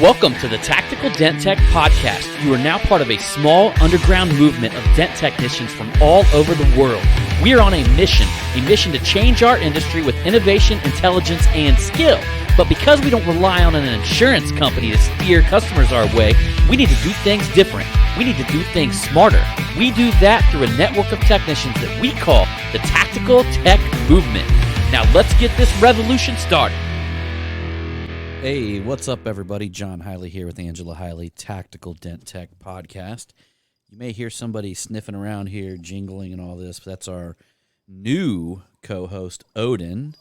Welcome to the Tactical Dent Tech Podcast. You are now part of a small underground movement of dent technicians from all over the world. We are on a mission to change our industry with innovation, intelligence, and skill. But because we don't rely on an insurance company to steer customers our way, we need to do things different. We need to do things smarter. We do that through a network of technicians that we call the Tactical Tech Movement. Now let's get this revolution started. Hey, what's up, everybody? John Hiley here with Angela Hiley, Tactical Dent Tech Podcast. You may hear somebody sniffing around here, jingling and all this, but that's our new co-host, Odin,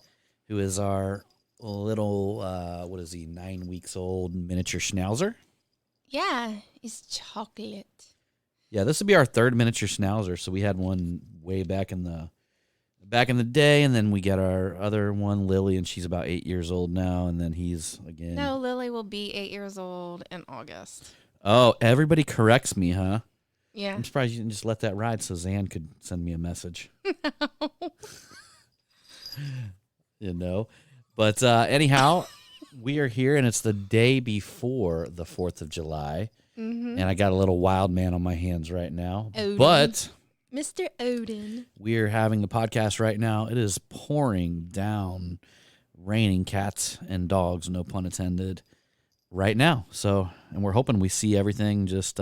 who is our little, 9 weeks old miniature schnauzer? Yeah, it's chocolate. Yeah, this will be our third miniature schnauzer, so we had one way back in the day, and then we got our other one, Lily, and she's about 8 years old now, and then he's again. No, Lily will be 8 years old in August. Oh, everybody corrects me, huh? Yeah. I'm surprised you didn't just let that ride so Zan could send me a message. You know? But anyhow, we are here, and it's the day before the 4th of July, and I got a little wild man on my hands right now. Odin. But Mr. Odin. we are having the podcast right now. It is pouring down, raining cats and dogs, no pun intended, right now. So, and we're hoping we see everything just,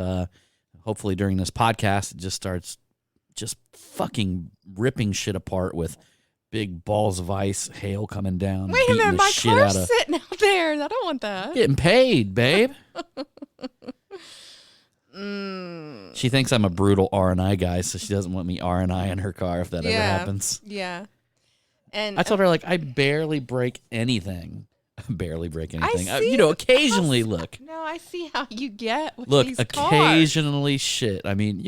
hopefully during this podcast, it just starts just fucking ripping shit apart with big balls of ice, hail coming down. Wait a minute, my shit car's out of, sitting out there. I don't want that. getting paid, babe. She thinks I'm a brutal R&I guy, so she doesn't want me R&I in her car if that ever happens. Yeah. And I told her, like, I barely break anything. Barely break anything. see Occasionally, look. No, I see how you get with Look, these occasionally shit. I mean,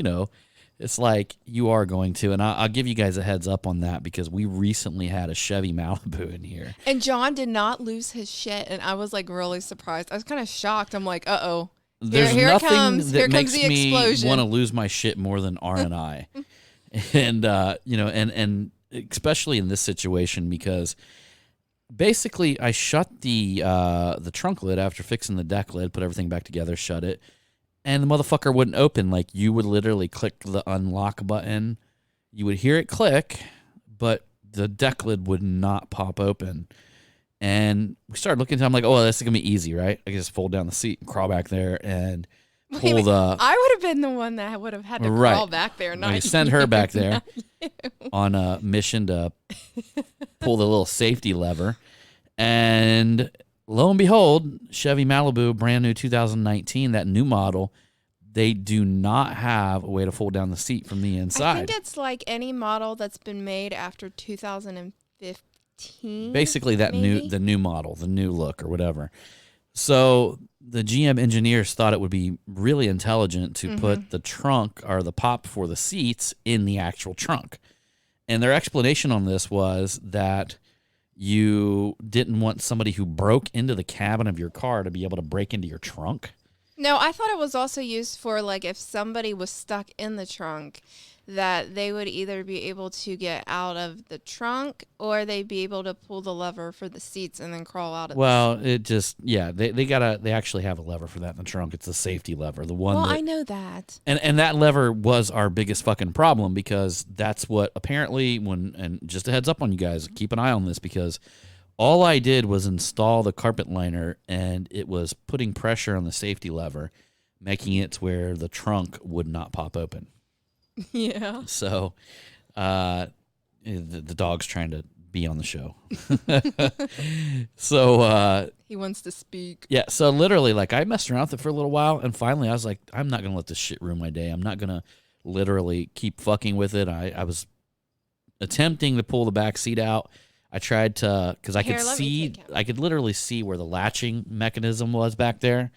it's like you are going to, and I'll give you guys a heads up on that because we recently had a Chevy Malibu in here. And John did not lose his shit, and I was, like, really surprised. I was kind of shocked. I'm like, uh-oh. There's Here nothing comes that makes the me explosion. want to lose my shit more than R&I. And, and especially in this situation because basically I shut the trunk lid after fixing the deck lid, put everything back together, shut it, and the motherfucker wouldn't open. Like, you would literally click the unlock button, you would hear it click, but the deck lid would not pop open. And we started looking at it. I'm like, oh, this is going to be easy, right? I can just fold down the seat and crawl back there and pull the... I would have been the one that would have had to crawl back there. Not send her back there on a mission to pull the little safety lever. And lo and behold, Chevy Malibu, brand new 2019, that new model, they do not have a way to fold down the seat from the inside. I think it's like any model that's been made after 2015. Basically, the new model, the new look or whatever. So the GM engineers thought it would be really intelligent to put the trunk or the pop for the seats in the actual trunk. And their explanation on this was that you didn't want somebody who broke into the cabin of your car to be able to break into your trunk. No, I thought it was also used for, like, if somebody was stuck in the trunk, that they would either be able to get out of the trunk or they'd be able to pull the lever for the seats and then crawl out of it just, yeah, they actually have a lever for that in the trunk. It's the safety lever, the one I know that. And that lever was our biggest fucking problem because that's what apparently and just a heads up on you guys, keep an eye on this because all I did was install the carpet liner and it was putting pressure on the safety lever, making it to where the trunk would not pop open. Yeah. So the dog's trying to be on the show. So he wants to speak. Yeah, so literally, like, I messed around with it for a little while, and finally I was like, I'm not going to let this shit ruin my day. I'm not going to literally keep fucking with it. I was attempting to pull the back seat out. I tried to, because I could literally see where the latching mechanism was back there,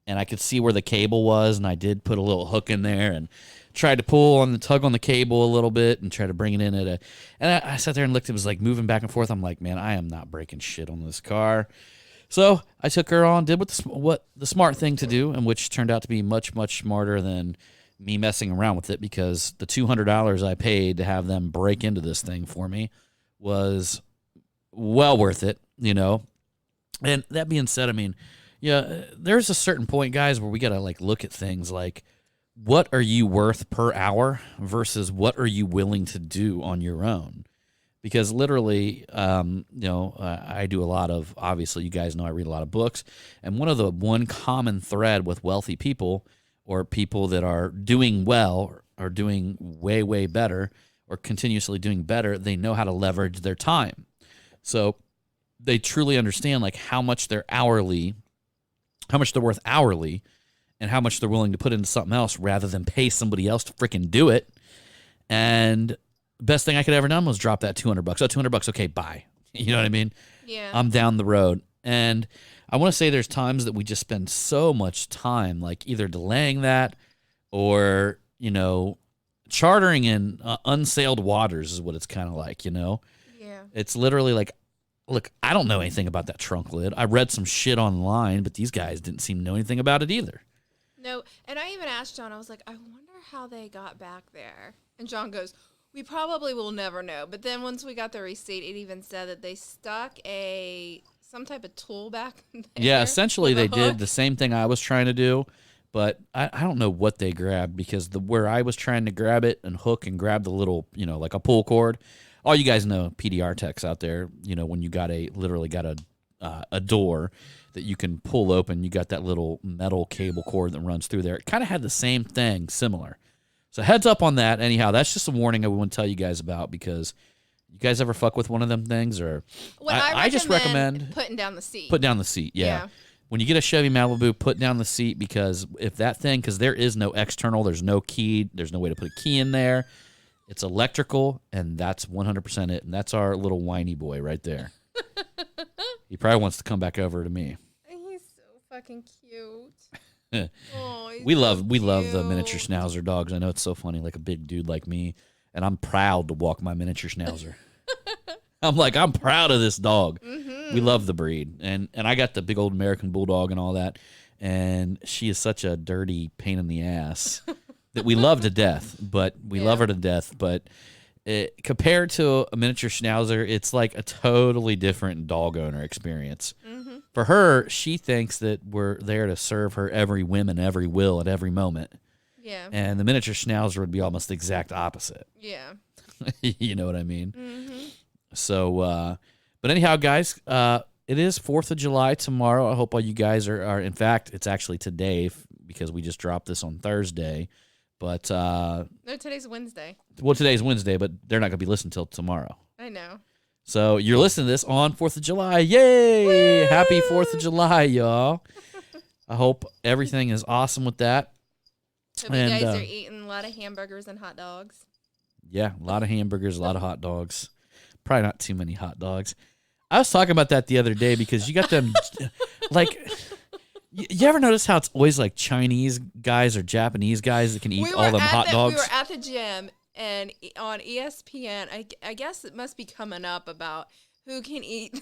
and I could see where the cable was, and I did put a little hook in there, and tried to tug on the cable a little bit and try to bring it in and I sat there and looked, it was like moving back and forth. I'm like, man, I am not breaking shit on this car. So I took her on, did what the smart thing to do, and which turned out to be much, much smarter than me messing around with it because the $200 I paid to have them break into this thing for me was well worth it, And that being said, I mean, Yeah, there's a certain point, guys, where we got to like look at things like what are you worth per hour versus what are you willing to do on your own? Because literally, I do a lot of, obviously, you guys know I read a lot of books. And one common thread with wealthy people or people that are doing well or doing way, way better or continuously doing better, they know how to leverage their time. So they truly understand like how much they're worth hourly and how much they're willing to put into something else rather than pay somebody else to freaking do it. And best thing I could ever done was drop that $200. Oh, $200. Okay, bye. You know what I mean? Yeah. I'm down the road. And I want to say there's times that we just spend so much time like either delaying that or, chartering in unsailed waters is what it's kind of like, Yeah. It's literally like, look, I don't know anything about that trunk lid. I read some shit online, but these guys didn't seem to know anything about it either. No, and I even asked John, I was like, I wonder how they got back there. And John goes, we probably will never know. But then once we got the receipt, it even said that they stuck some type of tool back there. Yeah, essentially they with a did hook. the same thing I was trying to do, but I don't know what they grabbed because where I was trying to grab it and hook and grab the little, like a pull cord. All you guys know, PDR techs out there, when you literally got a door that you can pull open, you got that little metal cable cord that runs through there. It kind of had the same thing, similar. So heads up on that. Anyhow, that's just a warning I want to tell you guys about because you guys ever fuck with one of them things or I just recommend putting down the seat. put down the seat. Yeah. When you get a Chevy Malibu, put down the seat because because there is no external, there's no key, there's no way to put a key in there. It's electrical, and that's 100% it. And that's our little whiny boy right there. He probably wants to come back over to me. He's so fucking cute. Oh, We love the miniature schnauzer dogs. I know it's so funny, like a big dude like me, and I'm proud to walk my miniature schnauzer. I'm proud of this dog. Mm-hmm. We love the breed, and I got the big old American Bulldog and all that, and she is such a dirty pain in the ass that we love to death. But we love her to death. But compared to a miniature schnauzer, it's like a totally different dog owner experience. Mm-hmm. For her, she thinks that we're there to serve her every whim and every will at every moment. Yeah. And the miniature schnauzer would be almost the exact opposite. Yeah. You know what I mean? Mm-hmm. So, but anyhow, guys, it is 4th of July tomorrow. I hope all you guys are in fact, it's actually today because we just dropped this on Thursday. But, No, today's Wednesday. well, today's Wednesday, but they're not going to be listening till tomorrow. I know. So you're listening to this on 4th of July. Yay! Woo! Happy 4th of July, y'all. I hope everything is awesome with that. Hope you guys are eating a lot of hamburgers and hot dogs. Yeah, a lot of hamburgers, a lot of hot dogs. Probably not too many hot dogs. I was talking about that the other day because you got them, like, you ever notice how it's always like Chinese guys or Japanese guys that can eat all them hot dogs? We were at the gym, and on ESPN, I guess it must be coming up about who can eat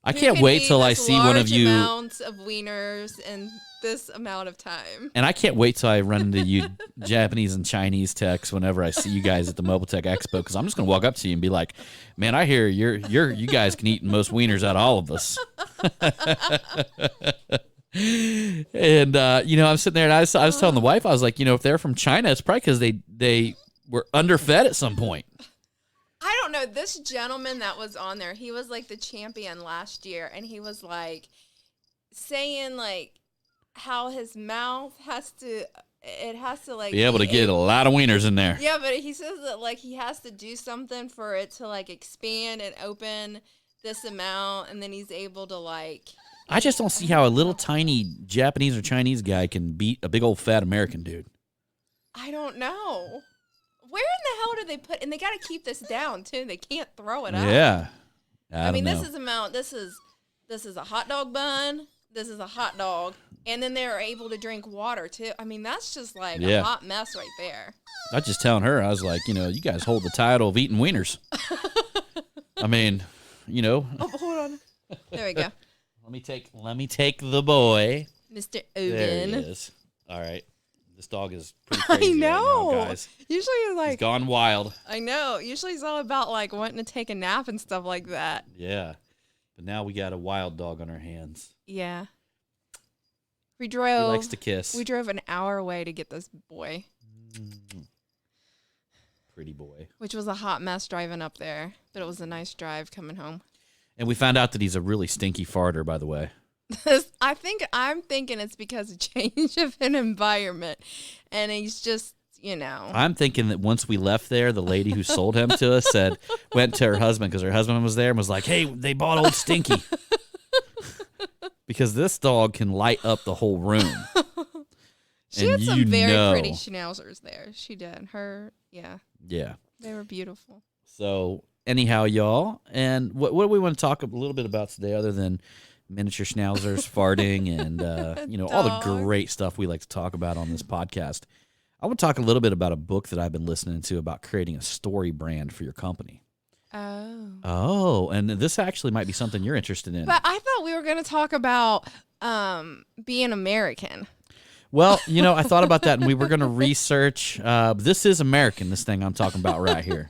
I can't wait till I see one of you. amounts of wieners in this amount of time. And I can't wait till I run into you Japanese and Chinese techs whenever I see you guys at the Mobile Tech Expo, because I'm just gonna walk up to you and be like, "Man, I hear you guys can eat most wieners out of all of us." And I'm sitting there and I was telling the wife, I was like, if they're from China, it's probably because they were underfed at some point. I don't know. This gentleman that was on there, he was like the champion last year, and he was like saying like how his mouth has to like Be able to get a lot of wieners in there. Yeah, but he says that like he has to do something for it to like expand and open this amount, and then he's able to like. I just don't see how a little tiny Japanese or Chinese guy can beat a big old fat American dude. I don't know. Where in the hell do they put? And they got to keep this down too. They can't throw it out. Yeah. I mean, don't know. this is amount. This is a hot dog bun. This is a hot dog, and then they're able to drink water too. I mean, that's just like a hot mess right there. I was just telling her, I was like, you guys hold the title of eating wieners. I mean, Oh, hold on. There we go. Let me take the boy. Mr. There Odin. he is. All right. This dog is pretty crazy I know. right now, guys. Usually, He's like gone wild. I know. Usually, it's all about like wanting to take a nap and stuff like that. Yeah. But now we got a wild dog on our hands. Yeah. We He drove. likes to kiss. We drove an hour away to get this boy, Pretty boy. which was a hot mess driving up there, but it was a nice drive coming home. And we found out that he's a really stinky farter, by the way. I'm thinking it's because of change of an environment, and he's just, I'm thinking that once we left there, the lady who sold him to us went to her husband because her husband was there and was like, "Hey, they bought old Stinky." Because this dog can light up the whole room. She had some very pretty schnauzers there. She did. Yeah. They were beautiful. So anyhow, y'all, and what do we want to talk a little bit about today other than miniature schnauzers, farting, and all the great stuff we like to talk about on this podcast? I want to talk a little bit about a book that I've been listening to about creating a story brand for your company. Oh, and this actually might be something you're interested in. But I thought we were going to talk about being American. Well, I thought about that, and we were going to research. This is American, this thing I'm talking about right here.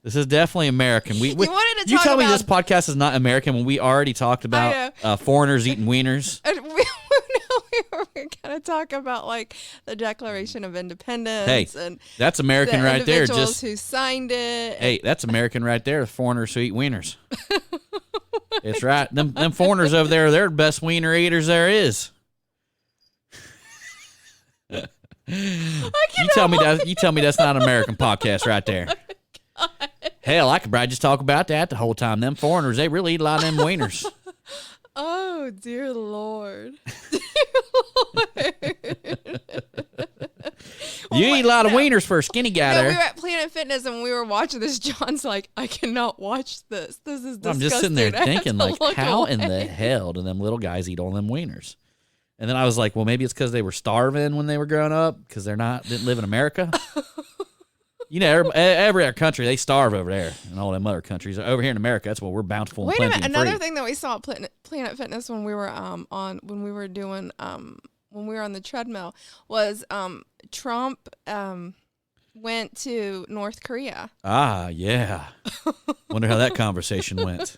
This is definitely American. You tell me this podcast is not American when we already talked about foreigners eating wieners. We're going to talk about like the Declaration of Independence. Hey, and that's American right there. Individuals who signed it. Hey, that's American right there. The foreigners who eat wieners. It's right. Them foreigners over there, they're the best wiener eaters there is. You tell me that's not an American podcast right there. Hell, I could probably just talk about that the whole time. Them foreigners, they really eat a lot of them wieners. Oh, dear Lord. You eat a lot of wieners for a skinny guy there. We were at Planet Fitness and we were watching this. John's like, I cannot watch this. This is disgusting. I'm just sitting there thinking, like, how in the hell do them little guys eat all them wieners? And then I was like, well, maybe it's because they were starving when they were growing up because didn't live in America. Every other country, they starve over there and all them other countries. Over here in America, that's what we're bountiful and plenty and free. Wait a minute. Another thing that we saw at Planet Fitness when we were when we were on the treadmill was Trump went to North Korea. Ah, yeah. Wonder how that conversation went.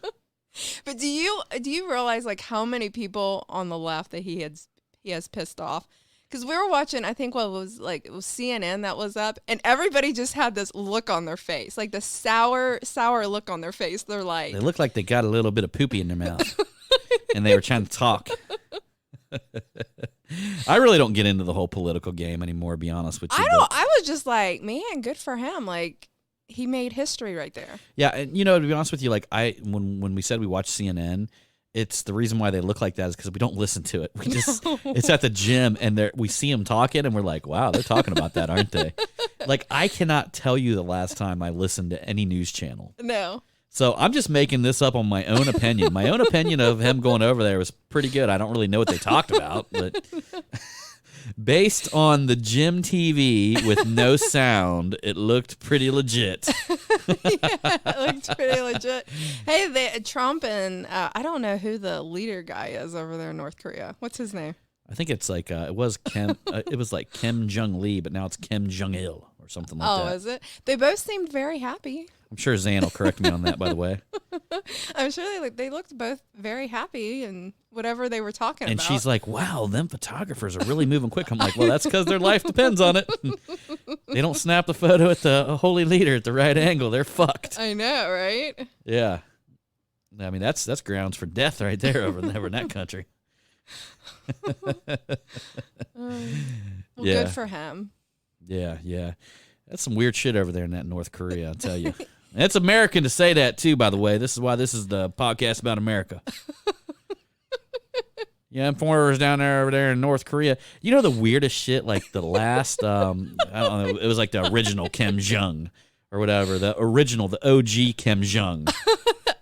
But do you realize like how many people on the left that he has pissed off? Because we were watching, I think it was CNN that was up, and everybody just had this look on their face, like the sour look on their face. They're like, they look like they got a little bit of poopy in their mouth, and they were trying to talk. I really don't get into the whole political game anymore, to be honest with you. I was just like, man, good for him. Like, he made history right there. Yeah, and to be honest with you, like when we said we watched CNN, it's the reason why they look like that is because we don't listen to it. We just it's at the gym and we see them talking and we're like, wow, they're talking about that, aren't they? Like, I cannot tell you the last time I listened to any news channel. No. So I'm just making this up on my own opinion. My own opinion of him going over there was pretty good. I don't really know what they talked about, but based on the gym TV with no sound, it looked pretty legit. Yeah, it looked pretty legit. Hey, Trump and I don't know who the leader guy is over there in North Korea. What's his name? I think it's like it was Kim. It was like Kim Jong Lee, but now it's Kim Jong Il or something like that. Oh, is it? They both seemed very happy. I'm sure Zan will correct me on that, by the way. I'm sure they looked both very happy and whatever they were talking about. And she's like, wow, them photographers are really moving quick. I'm like, well, that's because their life depends on it. They don't snap the photo at the holy leader at the right angle. They're fucked. I know, right? Yeah. I mean, that's grounds for death right there over in that country. Good for him. Yeah. That's some weird shit over there in that North Korea, I'll tell you. It's American to say that, too, by the way. This is why this is the podcast about America. Yeah, and foreigners down there over there in North Korea. You know the weirdest shit? Like the last, I don't know, it was like the original Kim Jong or whatever. The OG Kim Jong.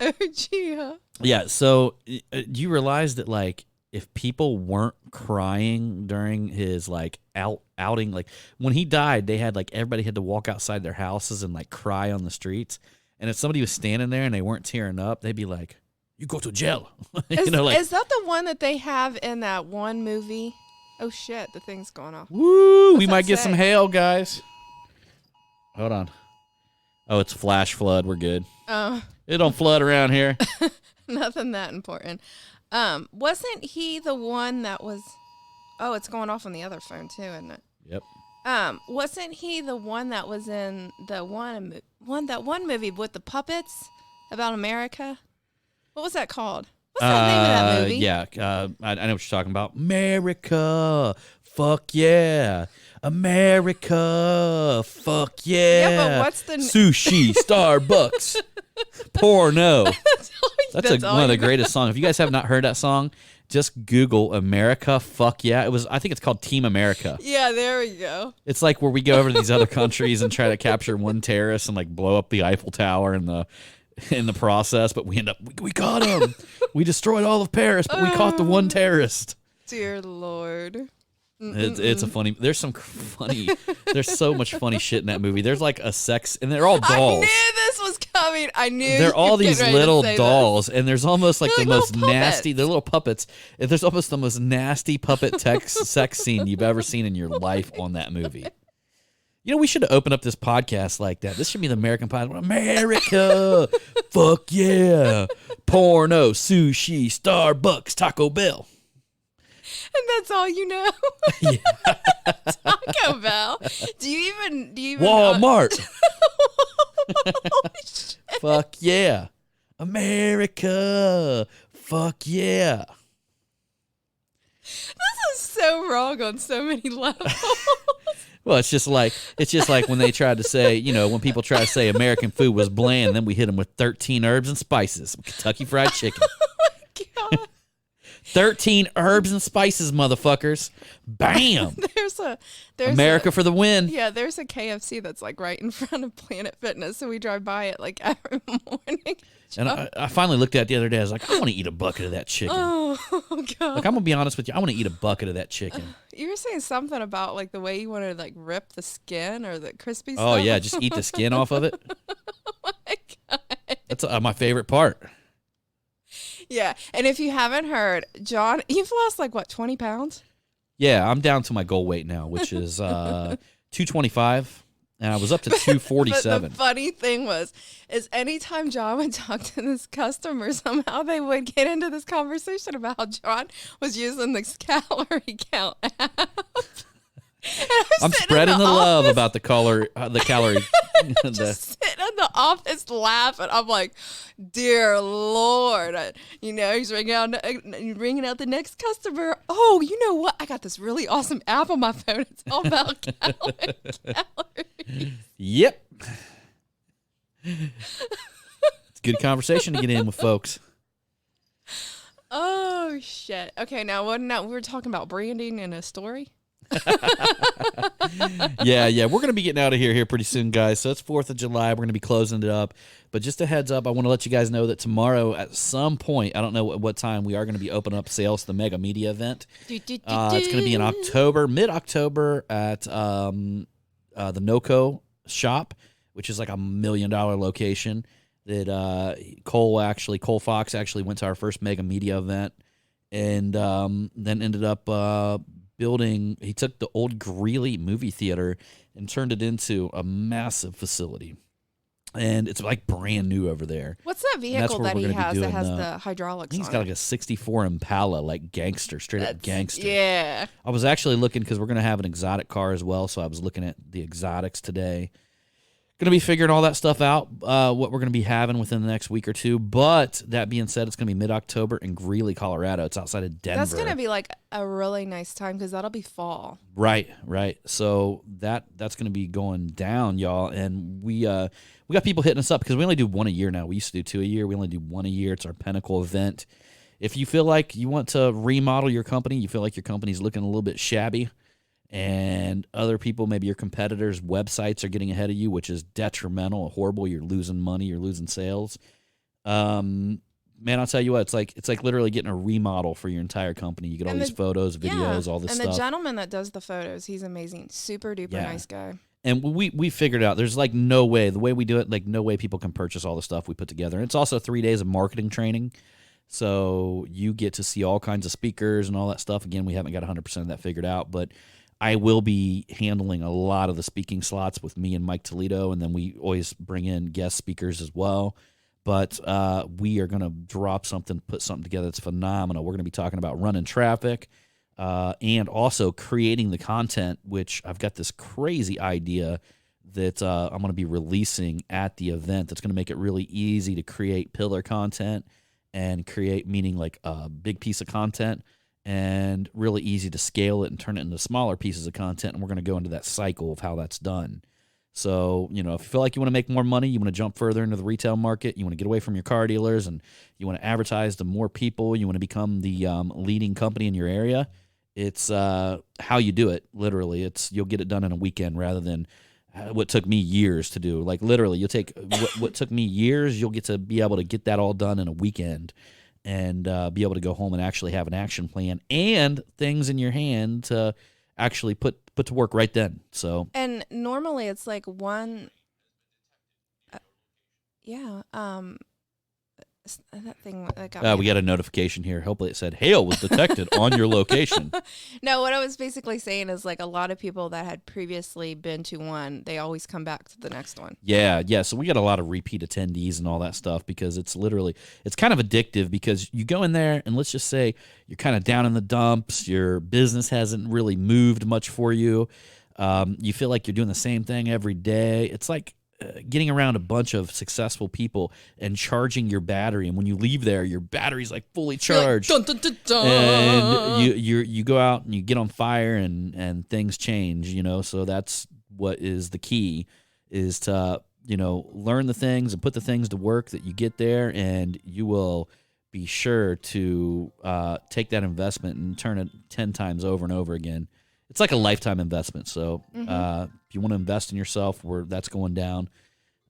OG, huh? Yeah, so do you realize that, like, if people weren't crying during his, like, outing, like, when he died, they had, like, everybody had to walk outside their houses and, like, cry on the streets. And if somebody was standing there and they weren't tearing up, they'd be like, you go to jail. Is that the one that they have in that one movie? Oh, shit, the thing's going off. Woo, we might get some hail, guys. Hold on. Oh, it's flash flood. We're good. It don't flood around here. Nothing that important. Wasn't he the one that was? Oh, it's going off on the other phone too, isn't it? Yep. Wasn't he the one that was in the one movie with the puppets about America? What was that called? What's the name of that movie? Yeah, I know what you're talking about. America, fuck yeah. America, fuck yeah. Yeah, but what's the sushi, Starbucks, porno. That's one of the greatest songs. If you guys have not heard that song, just Google America, fuck yeah. I think it's called Team America. Yeah, there we go. It's like where we go over to these other countries and try to capture one terrorist and like blow up the Eiffel Tower in the process, but we end up we caught him. We destroyed all of Paris, but we caught the one terrorist. Dear Lord. It's a funny. There's so much funny shit in that movie. There's like a sex, and they're all dolls. I knew this was coming. I knew. They're all these little dolls, and there's almost like They're the like most little nasty. They're little puppets. And there's almost the most nasty puppet sex scene you've ever seen in your life on that movie. You know, we should have opened up this podcast like that. This should be the American podcast. America, fuck yeah, porno, sushi, Starbucks, Taco Bell. And that's all you know. Yeah. Taco Bell. Do you even Walmart. Holy shit. Fuck yeah. America. Fuck yeah. This is so wrong on so many levels. Well, it's just like when they tried to say, you know, when people try to say American food was bland, then we hit them with 13 herbs and spices, Kentucky Fried Chicken. Oh my God. 13 herbs and spices, motherfuckers. Bam. There's America for the win. Yeah, there's a KFC that's like right in front of Planet Fitness, so we drive by it like every morning. And I finally looked at it the other day. I was like, I want to eat a bucket of that chicken. Oh God! Like, I'm gonna be honest with you. I want to eat a bucket of that chicken. You were saying something about like the way you want to like rip the skin or the crispy stuff. Oh yeah, just eat the skin off of it. Oh my God! That's my favorite part. Yeah, and if you haven't heard, John, you've lost like what, 20 pounds? Yeah, I'm down to my goal weight now, which is 225, and I was up to 247. But the funny thing is anytime John would talk to this customer, somehow they would get into this conversation about how John was using this calorie count app. I'm spreading the love about the calorie. Just sitting in the office laughing. I'm like, dear Lord, he's ringing out the next customer. Oh, you know what? I got this really awesome app on my phone. It's all about calories. Yep. It's a good conversation to get in with folks. Oh shit. Okay, now we were talking about branding in a story. Yeah, we're gonna be getting out of here pretty soon, guys. So it's 4th of July. We're gonna be closing it up. But just a heads up, I want to let you guys know that tomorrow at some point, I don't know what time, we are going to be opening up sales to the Mega Media event. It's going to be in October, mid-October at the NOCO shop, which is like $1 million location. That Cole Fox actually went to our first Mega Media event, and then ended up building. He took the old Greeley movie theater and turned it into a massive facility, and it's like brand new over there. What's that vehicle that he has that has the hydraulics? He's got like a '64 Impala, like gangster, straight up gangster. Yeah. I was actually looking because we're gonna have an exotic car as well, so I was looking at the exotics today. Going to be figuring all that stuff out, what we're going to be having within the next week or two. But that being said, it's going to be mid-October in Greeley, Colorado. It's outside of Denver. That's going to be like a really nice time because that'll be fall. Right. So that's going to be going down, y'all. And we got people hitting us up because we only do one a year now. We used to do 2 a year. We only do one a year. It's our pinnacle event. If you feel like you want to remodel your company, you feel like your company's looking a little bit shabby, and other people, maybe your competitors' websites are getting ahead of you, which is detrimental, horrible. You're losing money, you're losing sales. Man, I'll tell you what, it's like literally getting a remodel for your entire company. You get all these photos, videos, all this stuff. And the gentleman that does the photos, he's amazing. Super duper nice guy. And we figured out there's like no way, the way we do it, like no way people can purchase all the stuff we put together. And it's also 3 days of marketing training. So you get to see all kinds of speakers and all that stuff. Again, we haven't got 100% of that figured out, but I will be handling a lot of the speaking slots with me and Mike Toledo, and then we always bring in guest speakers as well. But we are going to drop something, put something together that's phenomenal. We're going to be talking about running traffic and also creating the content, which I've got this crazy idea that I'm going to be releasing at the event that's going to make it really easy to create pillar content and create, meaning like a big piece of content, and really easy to scale it and turn it into smaller pieces of content. And we're going to go into that cycle of how that's done. So, if you feel like you want to make more money, you want to jump further into the retail market, you want to get away from your car dealers, and you want to advertise to more people, you want to become the leading company in your area, it's how you do it, literally. You'll get it done in a weekend rather than what took me years to do. Like, literally, you'll take what took me years, you'll get to be able to get that all done in a weekend and be able to go home and actually have an action plan and things in your hand to actually put to work right then. So, and normally it's like one, that thing that got me. we got a notification here. Hopefully it said hail was detected on your location. No, what I was basically saying is like a lot of people that had previously been to one, they always come back to the next one. Yeah. So we got a lot of repeat attendees and all that stuff because it's kind of addictive because you go in there and let's just say you're kind of down in the dumps. Your business hasn't really moved much for you. You feel like you're doing the same thing every day. It's like getting around a bunch of successful people and charging your battery, and when you leave there, your battery's like fully charged. Dun, dun, dun, dun. And you go out and you get on fire, and things change. So that's what is the key, is to learn the things and put the things to work that you get there, and you will be sure to take that investment and turn it 10 times over and over again. It's like a lifetime investment. So if you want to invest in yourself, that's going down.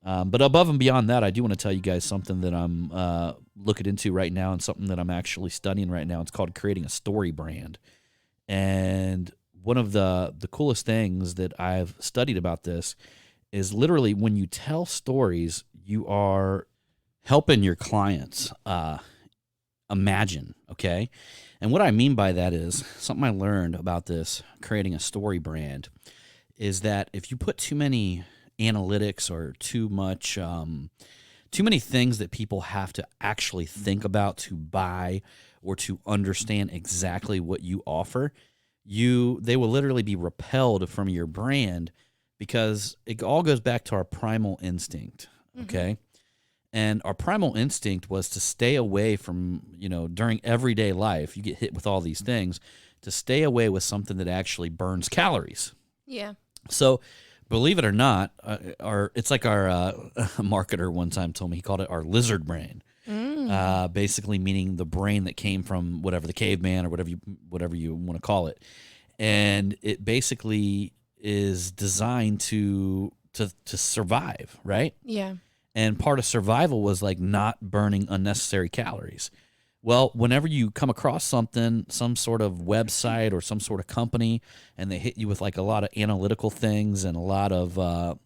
But above and beyond that, I do want to tell you guys something that I'm looking into right now and something that I'm actually studying right now. It's called creating a story brand. And one of the coolest things that I've studied about this is literally when you tell stories, you are helping your clients imagine, okay? And what I mean by that is something I learned about this, creating a story brand, is that if you put too many analytics or too many things that people have to actually think about to buy or to understand exactly what you offer, they will literally be repelled from your brand because it all goes back to our primal instinct, okay? And our primal instinct was to stay away from, during everyday life, you get hit with all these things, to stay away with something that actually burns calories. Yeah. So, believe it or not, it's like our marketer one time told me, he called it our lizard brain. Basically meaning the brain that came from whatever, the caveman or whatever you want to call it. And it basically is designed to survive, right? Yeah. And part of survival was like not burning unnecessary calories. Well, whenever you come across something, some sort of website or some sort of company, and they hit you with like a lot of analytical things and a lot of, a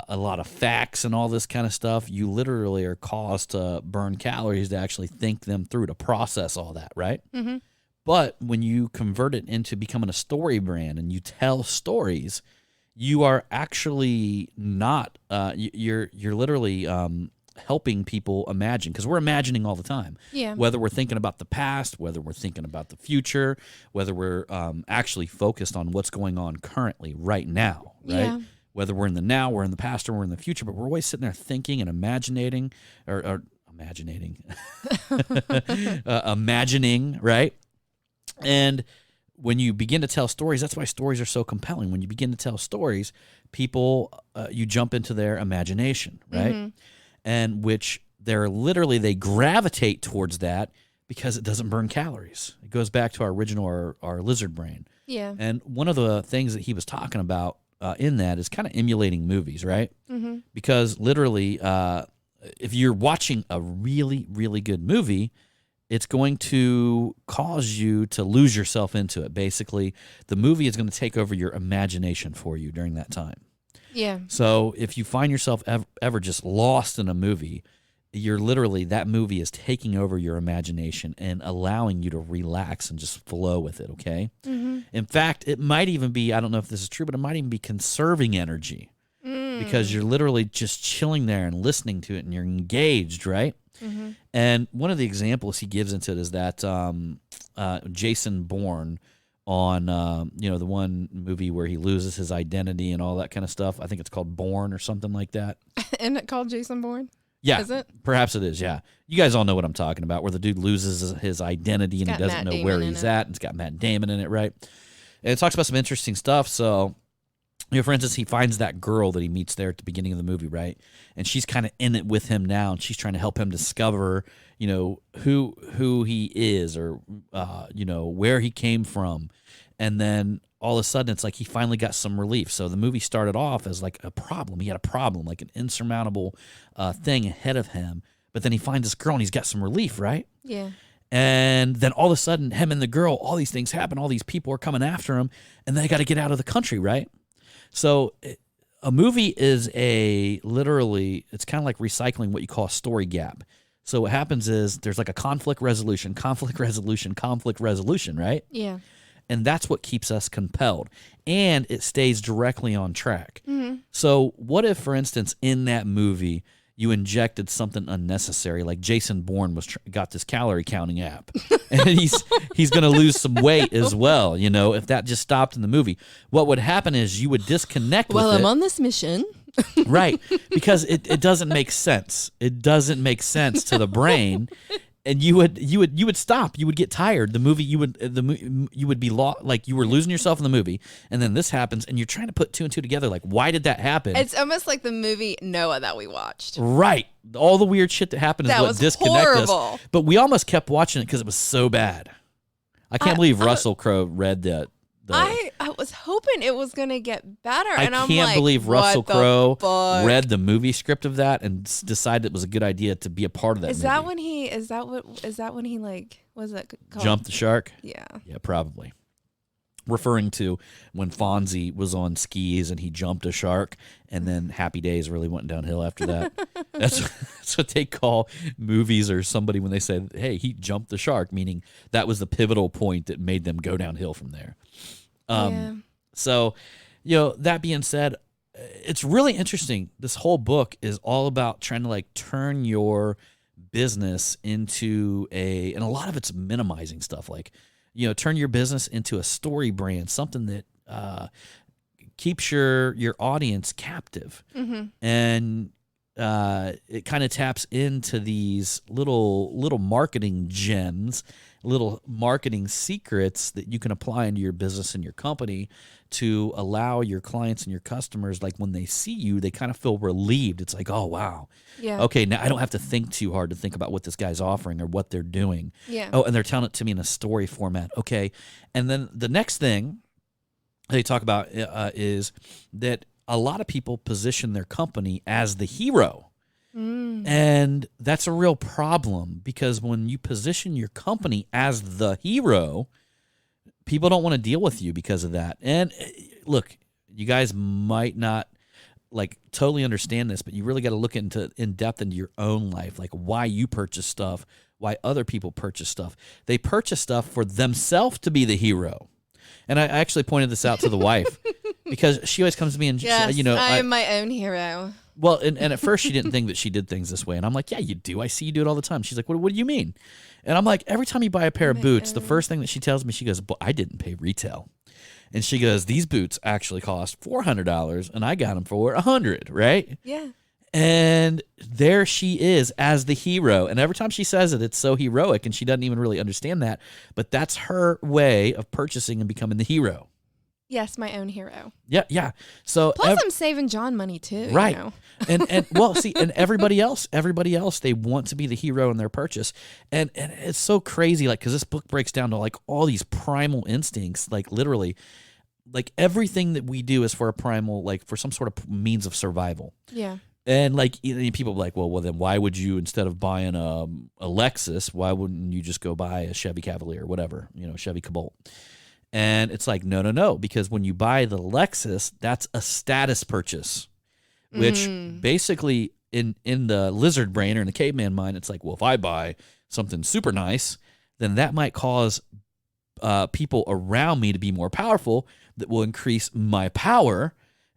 lot of facts and all this kind of stuff, you literally are caused to burn calories to actually think them through, to process all that, right? Mm-hmm. But when you convert it into becoming a story brand and you tell stories, you are actually not, you're literally helping people imagine, because we're imagining all the time. Yeah. Whether we're thinking about the past, whether we're thinking about the future, whether we're actually focused on what's going on currently right now, right? Yeah. Whether we're in the now, we're in the past, or we're in the future, but we're always sitting there thinking and imagining, imagining, right? And when you begin to tell stories, that's why stories are so compelling. When you begin to tell stories, people, you jump into their imagination, right? Mm-hmm. And which they gravitate towards that because it doesn't burn calories. It goes back to our original, our lizard brain. Yeah. And one of the things that he was talking about in that is kind of emulating movies, right? Mm-hmm. Because literally, if you're watching a really, really good movie, it's going to cause you to lose yourself into it. Basically, the movie is going to take over your imagination for you during that time. Yeah. So if you find yourself ever just lost in a movie, you're literally, that movie is taking over your imagination and allowing you to relax and just flow with it, okay? Mm-hmm. In fact, it might even be, I don't know if this is true, but it might even be conserving energy. because you're literally just chilling there and listening to it and you're engaged, right? And one of the examples he gives into it is that Jason Bourne on the one movie where he loses his identity and all that kind of stuff. I think it's called Bourne or something like that. Isn't it called Jason Bourne? Yeah, Is it? Perhaps it is. Yeah, you guys all know what I'm talking about, where the dude loses his identity and he doesn't know where he's at, and it's got Matt Damon in it, right? And it talks about some interesting stuff. So, for instance, he finds that girl that he meets there at the beginning of the movie, right? And she's kind of in it with him now, and she's trying to help him discover, who he is, or where he came from, and then all of a sudden it's like he finally got some relief. So the movie started off as like a problem. He had a problem, like an insurmountable thing ahead of him. But then he finds this girl and he's got some relief, right? Yeah. And then all of a sudden, him and the girl, all these things happen. All these people are coming after him, and they got to get out of the country, right? So a movie is it's kind of like recycling what you call a story gap. So what happens is there's like a conflict resolution, right? Yeah. And that's what keeps us compelled. And it stays directly on track. So what if, for instance, in that movie, you injected something unnecessary, like Jason Bourne got this calorie counting app, and he's going to lose some weight as well, if that just stopped in the movie. What would happen is you would disconnect with it. Well, I'm on this mission. Right, because it doesn't make sense. It doesn't make sense to the brain. And you would stop. You would get tired. The movie you would be like you were losing yourself in the movie, and then this happens, and you're trying to put two and two together. Like, why did that happen? It's almost like the movie Noah that we watched. Right. All the weird shit that happened is what disconnected us. But we almost kept watching it because it was so bad. I can't believe Russell Crowe read that. I was hoping it was going to get better. And I'm can't like, believe Russell Crowe fuck? read the movie script of that and decided it was a good idea to be a part of that movie. Is that when he like, was it called? Jumped the shark? Yeah. Yeah, probably. Referring to when Fonzie was on skis and he jumped a shark, and then Happy Days really went downhill after that. That's what they call movies or somebody when they say, hey, he jumped the shark, meaning that was the pivotal point that made them go downhill from there. Yeah. So, that being said, it's really interesting. This whole book is all about trying to like turn your business into and a lot of it's minimizing stuff, like, turn your business into a story brand, something that keeps your audience captive. And it kind of taps into these little marketing gems, little marketing secrets that you can apply into your business and your company to allow your clients and your customers, like when they see you, they kind of feel relieved. It's like, oh, wow. Yeah. Okay, now I don't have to think too hard to think about what this guy's offering or what they're doing. Yeah. Oh, and they're telling it to me in a story format. Okay. And then the next thing they talk about is that a lot of people position their company as the hero. And that's a real problem, because when you position your company as the hero, people don't want to deal with you because of that. And look, you guys might not like totally understand this, but you really got to look in depth into your own life, like why you purchase stuff, why other people purchase stuff. They purchase stuff for themselves to be the hero. And I actually pointed this out to the wife because she always comes to me and yes, I am my own hero. Well, and at first she didn't think that she did things this way. And I'm like, yeah, you do. I see you do it all the time. She's like, what do you mean? And I'm like, every time you buy a pair of boots, the first thing that she tells me, she goes, but I didn't pay retail. And she goes, these boots actually cost $400 and I got them for $100, right? Yeah. And there she is as the hero. And every time she says it, it's so heroic, and she doesn't even really understand that. But that's her way of purchasing and becoming the hero. Yes, my own hero. Yeah. So plus, I'm saving John money too. Right. And well, see, and everybody else, they want to be the hero in their purchase, and it's so crazy, like, because this book breaks down to like all these primal instincts, like literally, like everything that we do is for a primal, like for some sort of means of survival. Yeah. And like people are like, well, then why would you, instead of buying a Lexus, why wouldn't you just go buy a Chevy Cavalier or whatever, Chevy Cobalt? And it's like, no, because when you buy the Lexus, that's a status purchase, which basically in the lizard brain or in the caveman mind, it's like, well, if I buy something super nice, then that might cause people around me to be more powerful, that will increase my power.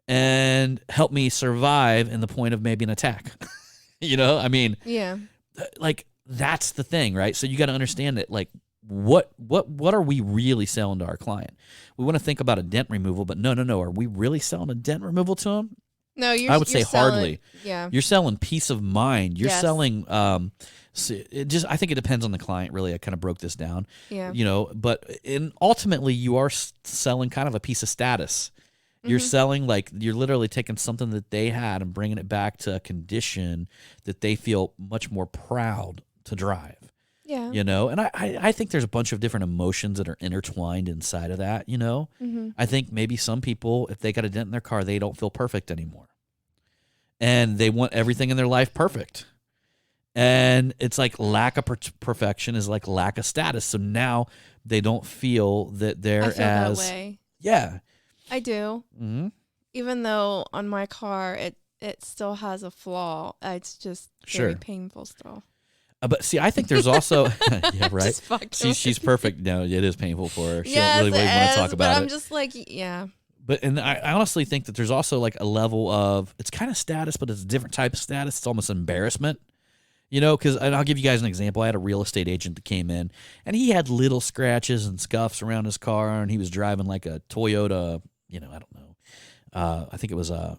and help me survive in the point of maybe an attack. I mean, Yeah. like that's the thing, right? So you got to understand that, like, what are we really selling to our client? We want to think about a dent removal, but no. Are we really selling a dent removal to them? No, I would say you're selling, hardly. Yeah. You're selling peace of mind. You're Yes. selling. I think it depends on the client. Really, I kind of broke this down. Yeah. But ultimately, you are selling kind of a piece of status. You're selling, like, you're literally taking something that they had and bringing it back to a condition that they feel much more proud to drive. Yeah. And I think there's a bunch of different emotions that are intertwined inside of that. I think maybe some people, if they got a dent in their car, they don't feel perfect anymore, and they want everything in their life perfect. And it's like lack of perfection is like lack of status. So now they don't feel that they're I feel as that way. yeah. I do. Mm-hmm. Even though on my car it still has a flaw, it's just Sure. very painful still. But see, I think there's also yeah, right. Just fucking She's perfect. No, it is painful for her. She yes, don't really it want is, to talk but about I'm it. just like, yeah. But I honestly think that there's also like a level of, it's kind of status, but it's a different type of status. It's almost embarrassment. Because, and I'll give you guys an example. I had a real estate agent that came in, and he had little scratches and scuffs around his car, and he was driving like a Toyota, I don't know. I think it was a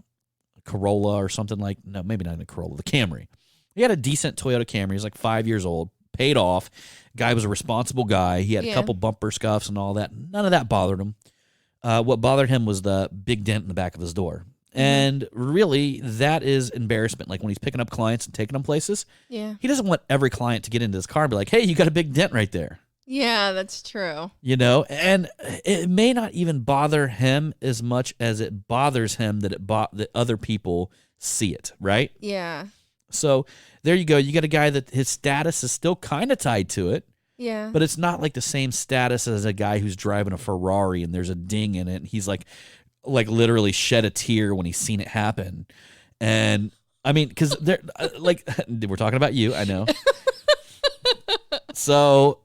Corolla or something no, maybe not a Corolla, the Camry. He had a decent Toyota Camry. He was like 5 years old, paid off. Guy was a responsible guy. He had a couple bumper scuffs and all that. None of that bothered him. What bothered him was the big dent in the back of his door. And really, that is embarrassment. Like when he's picking up clients and taking them places, Yeah. he doesn't want every client to get into his car and be like, hey, you got a big dent right there. Yeah, that's true. And it may not even bother him as much as it bothers him that that other people see it, right? Yeah. So there you go. You got a guy that his status is still kind of tied to it, Yeah. but it's not like the same status as a guy who's driving a Ferrari and there's a ding in it. And he's like literally shed a tear when he's seen it happen. And I mean, because they're like, we're talking about you, I know. So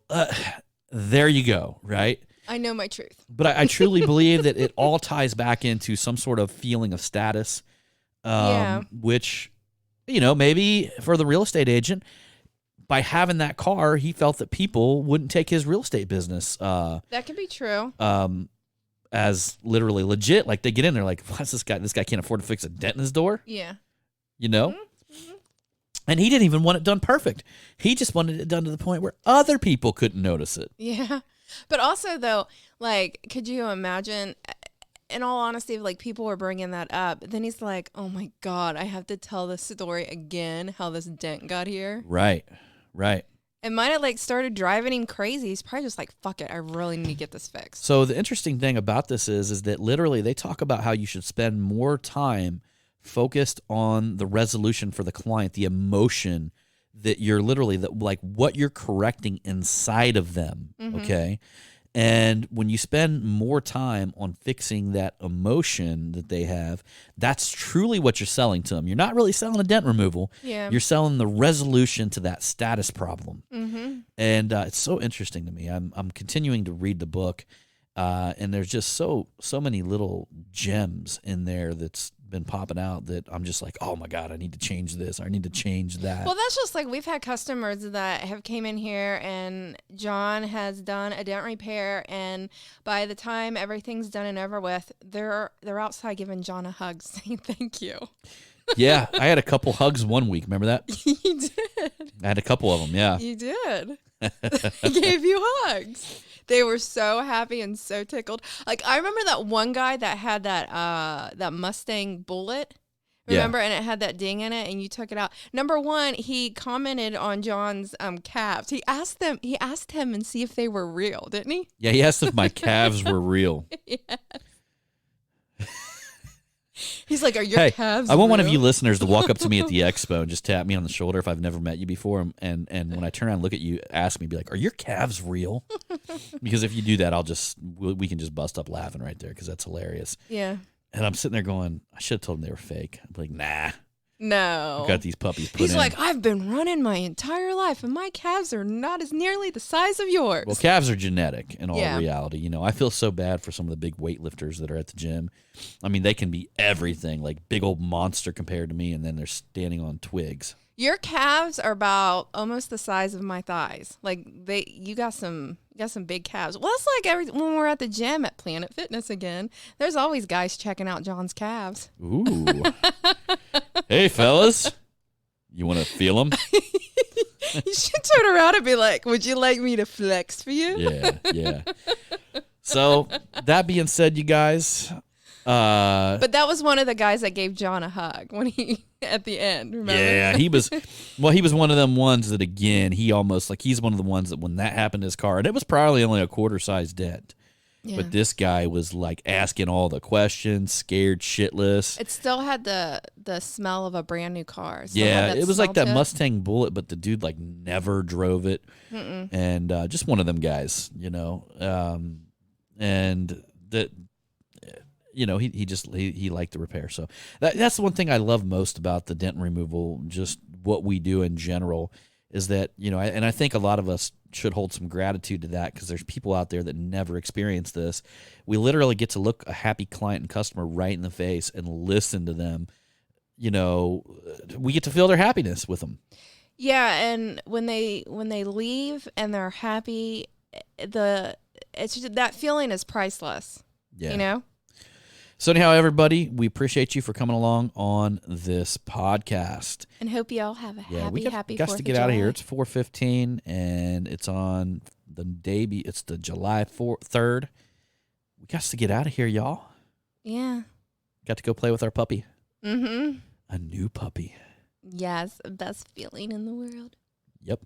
there you go, right? I know my truth. But I truly believe that it all ties back into some sort of feeling of status, which, maybe for the real estate agent, by having that car, he felt that people wouldn't take his real estate business That could be true. as literally legit. Like they get in there like, what's this guy? This guy can't afford to fix a dent in his door, Yeah. Mm-hmm. And he didn't even want it done perfect. He just wanted it done to the point where other people couldn't notice it. Yeah. But also, though, like, could you imagine, in all honesty, if, like, people were bringing that up, then he's like, oh, my God, I have to tell this story again, how this dent got here. Right. It might have, like, started driving him crazy. He's probably just like, fuck it, I really need to get this fixed. So the interesting thing about this is that literally they talk about how you should spend more time focused on the resolution for the client, the emotion that you're literally like what you're correcting inside of them. Okay. And when you spend more time on fixing that emotion that they have, that's truly what you're selling to them. You're not really selling a dent removal. Yeah. You're selling the resolution to that status problem. Mm-hmm. And it's so interesting to me. I'm continuing to read the book, and there's just so many little gems in there that's been popping out that I'm just like, oh my God, I need to change this. I need to change that. Well, that's just like we've had customers that have came in here and John has done a dent repair, and by the time everything's done and over with, they're outside giving John a hug saying thank you. Yeah, I had a couple hugs one week. Remember that? You did. I had a couple of them. Yeah. You did. He gave you hugs. They were so happy and so tickled. Like I remember that one guy that had that Mustang Bullet. Remember, and it had that ding in it, and you took it out. Number one, he commented on John's calves. He asked him and see if they were real, didn't he? Yeah, he asked if my calves were real. Yeah. He's like, "Are your calves?" I want one real? of you listeners to walk up to me at the expo and just tap me on the shoulder if I've never met you before, and when I turn around and look at you, ask me, be like, "Are your calves real?" Because if you do that, we can just bust up laughing right there because that's hilarious. Yeah. And I'm sitting there going, I should have told them they were fake. I'm like, nah. No. Got these puppies put He's in. like, I've been running my entire life, and my calves are not as nearly the size of yours. Well, calves are genetic in all Yeah. reality. You know, I feel so bad for some of the big weightlifters that are at the gym. I mean, they can be everything, like big old monster compared to me, and then they're standing on twigs. Your calves are about almost the size of my thighs. Like you got some big calves. Well, it's like when we're at the gym at Planet Fitness again. There's always guys checking out John's calves. Ooh. Hey, fellas. You want to feel them? You should turn around and be like, "Would you like me to flex for you?" Yeah. So, that being said, you guys, But that was one of the guys that gave John a hug when he at the end. Remember? yeah, he was one of them ones that, again, he's one of the ones that when that happened to his car, and it was probably only a quarter-size dent. Yeah. But this guy was like asking all the questions, scared shitless. It still had the smell of a brand new car. Still Yeah, had it was like smell that to it. Mustang Bullet, but the dude like never drove it, and just one of them guys, you know. And that, you know, he liked the repair. So that's the one thing I love most about the dent removal, just what we do in general, is that, you know, and I think a lot of us should hold some gratitude to that, because there's people out there that never experience this. We literally get to look a happy client and customer right in the face and listen to them. You know, we get to feel their happiness with them. Yeah, and when they leave and they're happy, that feeling is priceless. Yeah. You know? So anyhow, everybody, we appreciate you for coming along on this podcast. And hope you all have a happy 4th to get of out of here. July. It's 4:15, and it's on the day. It's the July 3rd. We got to get out of here, y'all. Yeah. Got to go play with our puppy. Mm-hmm. A new puppy. Yes, best feeling in the world. Yep.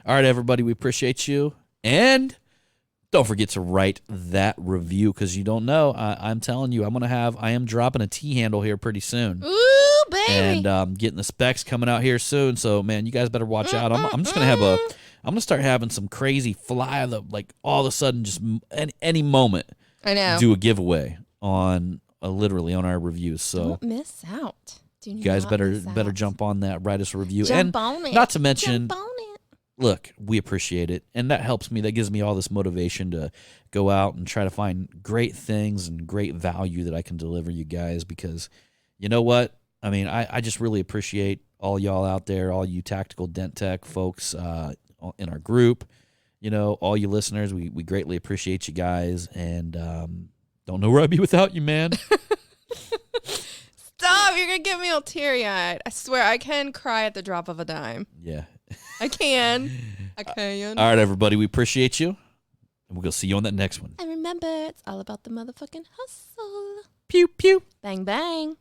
All right, everybody, we appreciate you. And don't forget to write that review, because you don't know. I'm telling you, I am dropping a T-handle here pretty soon. Ooh, baby. And getting the specs coming out here soon. So, man, you guys better watch out. I'm just going to I'm going to start having some crazy fly, like all of a sudden, just any moment, I know. do a giveaway on literally on our reviews. So Don't miss out. you guys better jump on that, write us a review. Jump and on it. not to mention, Jump on it. look, we appreciate it, and that helps me. That gives me all this motivation to go out and try to find great things and great value that I can deliver you guys, because you know what? I mean, I just really appreciate all y'all out there, all you Tactical Dent Tech folks in our group, you know, all you listeners. We greatly appreciate you guys, and don't know where I'd be without you, man. Stop. You're going to get me all teary-eyed. I swear, I can cry at the drop of a dime. Yeah. I can. I can. All right, everybody, we appreciate you, and we'll go see you on that next one. And remember, it's all about the motherfucking hustle. Pew, pew. Bang, bang.